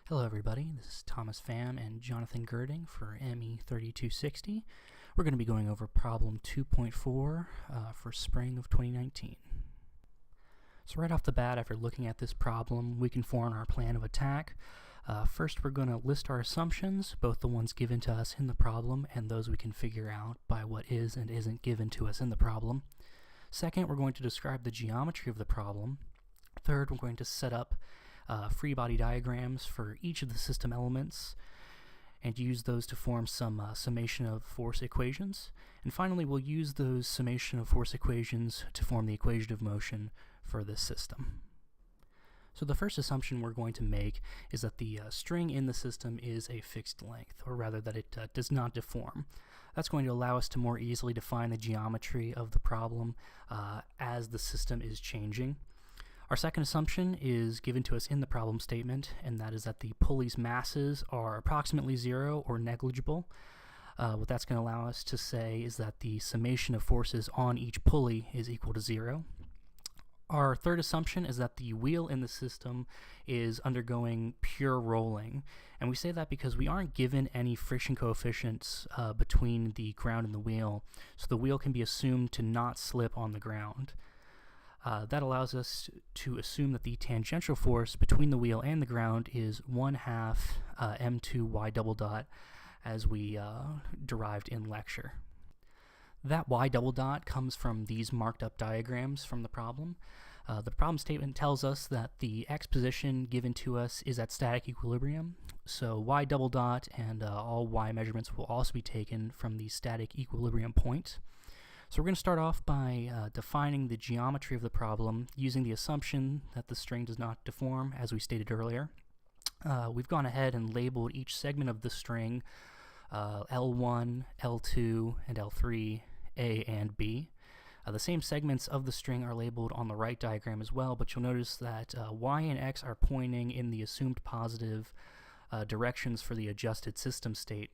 Hello everybody, this is Thomas Pham and Jonathon Gerding for ME3260. We're going to be going over problem 2.4 for spring of 2019. So right off the bat, after looking at this problem, we can form our plan of attack. First, we're going to list our assumptions, both the ones given to us in the problem and those we can figure out by what is and isn't given to us in the problem. Second, we're going to describe the geometry of the problem. Third, we're going to set up free body diagrams for each of the system elements and use those to form some summation of force equations. And finally, we'll use those summation of force equations to form the equation of motion for this system. So the first assumption we're going to make is that the string in the system is a fixed length, or rather that it does not deform. That's going to allow us to more easily define the geometry of the problem as the system is changing. Our second assumption is given to us in the problem statement, and that is that the pulley's masses are approximately zero or negligible. What that's going to allow us to say is that the summation of forces on each pulley is equal to zero. Our third assumption is that the wheel in the system is undergoing pure rolling, and we say that because we aren't given any friction coefficients between the ground and the wheel, so the wheel can be assumed to not slip on the ground. That allows us to assume that the tangential force between the wheel and the ground is 1/2 m2 y double dot, as we derived in lecture. That y double dot comes from these marked up diagrams from the problem. The problem statement tells us that the x position given to us is at static equilibrium, so y double dot and all y measurements will also be taken from the static equilibrium point. So we're going to start off by defining the geometry of the problem using the assumption that the string does not deform, as we stated earlier. We've gone ahead and labeled each segment of the string L1, L2, and L3, A and B. The same segments of the string are labeled on the right diagram as well, but you'll notice that Y and X are pointing in the assumed positive directions for the adjusted system state.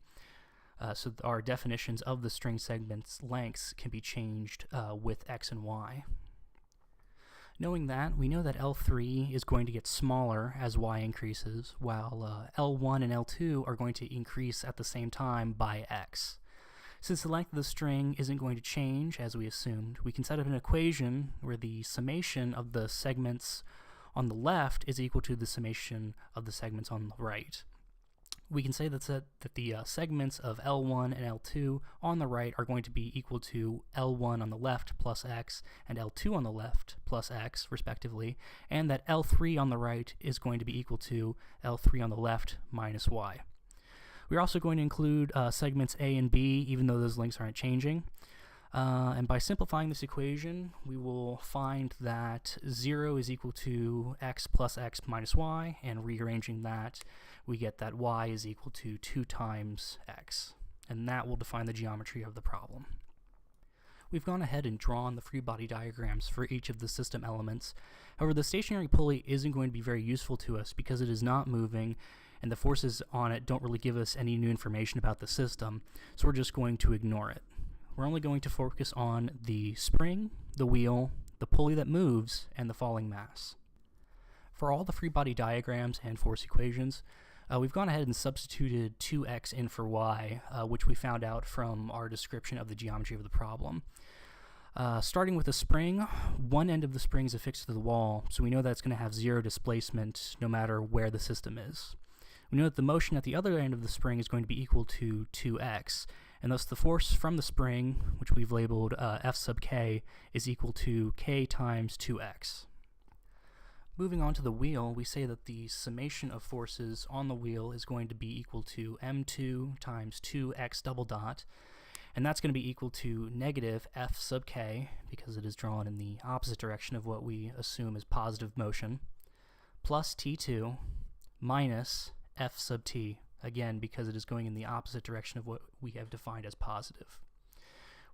So our definitions of the string segment's lengths can be changed with X and Y. Knowing that, we know that L3 is going to get smaller as Y increases, while L1 and L2 are going to increase at the same time by X. Since the length of the string isn't going to change, as we assumed, we can set up an equation where the summation of the segments on the left is equal to the summation of the segments on the right. We can say that the segments of L1 and L2 on the right are going to be equal to L1 on the left plus X and L2 on the left plus X, respectively, and that L3 on the right is going to be equal to L3 on the left minus Y. We're also going to include segments A and B, even though those lengths aren't changing. And by simplifying this equation, we will find that 0 is equal to x plus x minus y, and rearranging that, we get that y is equal to 2 times x. And that will define the geometry of the problem. We've gone ahead and drawn the free body diagrams for each of the system elements. However, the stationary pulley isn't going to be very useful to us because it is not moving, and the forces on it don't really give us any new information about the system, so we're just going to ignore it. We're only going to focus on the spring, the wheel, the pulley that moves, and the falling mass. For all the free body diagrams and force equations, we've gone ahead and substituted 2x in for y, which we found out from our description of the geometry of the problem. Starting with the spring, one end of the spring is affixed to the wall, so we know that it's going to have zero displacement no matter where the system is. We know that the motion at the other end of the spring is going to be equal to 2x, and thus the force from the spring, which we've labeled F sub k, is equal to k times 2x. Moving on to the wheel, we say that the summation of forces on the wheel is going to be equal to m2 times 2x double dot, and that's going to be equal to negative F sub k, because it is drawn in the opposite direction of what we assume is positive motion, plus t2 minus F sub t, again because it is going in the opposite direction of what we have defined as positive.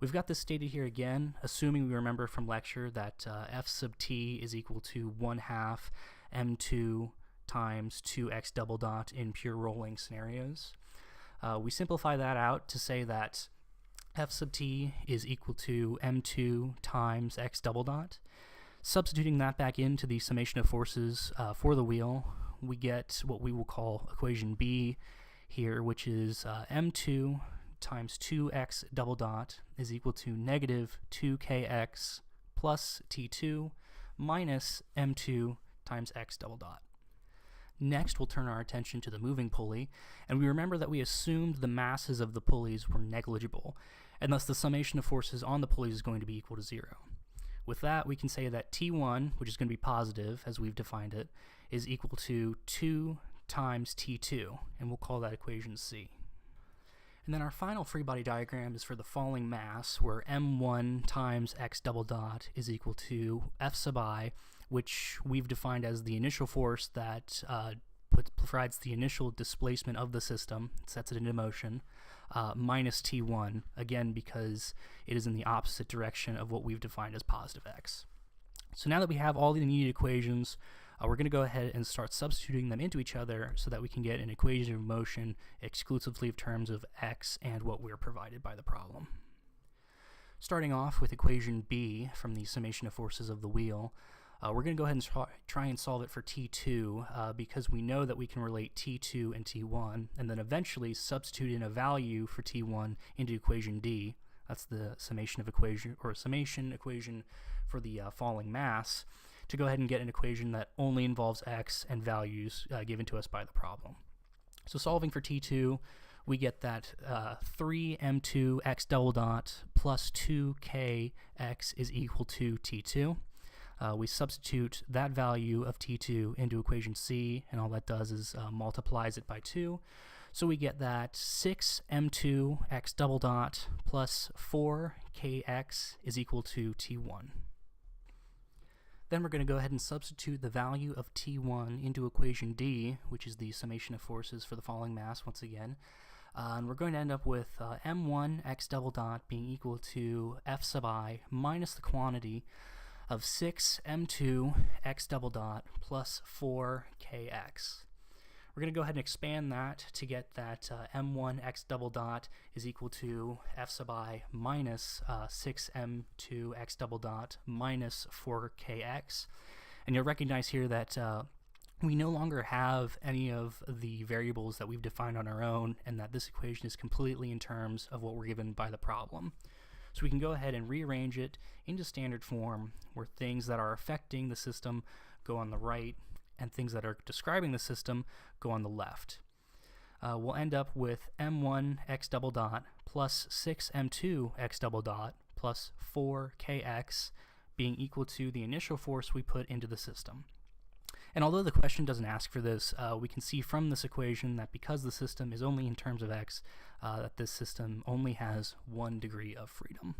We've got this stated here again, assuming we remember from lecture that F sub t is equal to 1/2 m2 times 2x double dot in pure rolling scenarios. We simplify that out to say that F sub t is equal to m2 times x double dot. Substituting that back into the summation of forces for the wheel, we get what we will call equation B here, which is m2 times 2x double dot is equal to negative 2kx plus t2 minus m2 times x double dot. Next, we'll turn our attention to the moving pulley, and we remember that we assumed the masses of the pulleys were negligible, and thus the summation of forces on the pulleys is going to be equal to 0. With that, we can say that T1, which is going to be positive, as we've defined it, is equal to 2 times T2, and we'll call that equation C. And then our final free body diagram is for the falling mass, where m1 times x double dot is equal to F sub I, which we've defined as the initial force that provides the initial displacement of the system, sets it into motion, minus T1, again because it is in the opposite direction of what we've defined as positive x. So now that we have all the needed equations, we're going to go ahead and start substituting them into each other so that we can get an equation of motion exclusively of terms of x and what we're provided by the problem. Starting off with equation B from the summation of forces of the wheel, we're going to go ahead and try and solve it for T2 because we know that we can relate T2 and T1 and then eventually substitute in a value for T1 into equation D. That's the summation equation for the falling mass, to go ahead and get an equation that only involves x and values given to us by the problem. So solving for T2, we get that 3m2 x double dot plus 2kx is equal to T2. We substitute that value of T2 into equation C, and all that does is multiplies it by 2. So we get that 6m2 x double dot plus 4kx is equal to T1. Then we're going to go ahead and substitute the value of T1 into equation D, which is the summation of forces for the falling mass once again. And we're going to end up with m1 x double dot being equal to F sub I minus the quantity of 6m2 x double dot plus 4kx. We're going to go ahead and expand that to get that m1 x double dot is equal to F sub I minus 6m2 x double dot minus 4kx. And you'll recognize here that we no longer have any of the variables that we've defined on our own, and that this equation is completely in terms of what we're given by the problem. So we can go ahead and rearrange it into standard form, where things that are affecting the system go on the right and things that are describing the system go on the left. We'll end up with m1 x double dot plus 6m2 x double dot plus 4kx being equal to the initial force we put into the system. And although the question doesn't ask for this, we can see from this equation that because the system is only in terms of x, that this system only has 1 degree of freedom.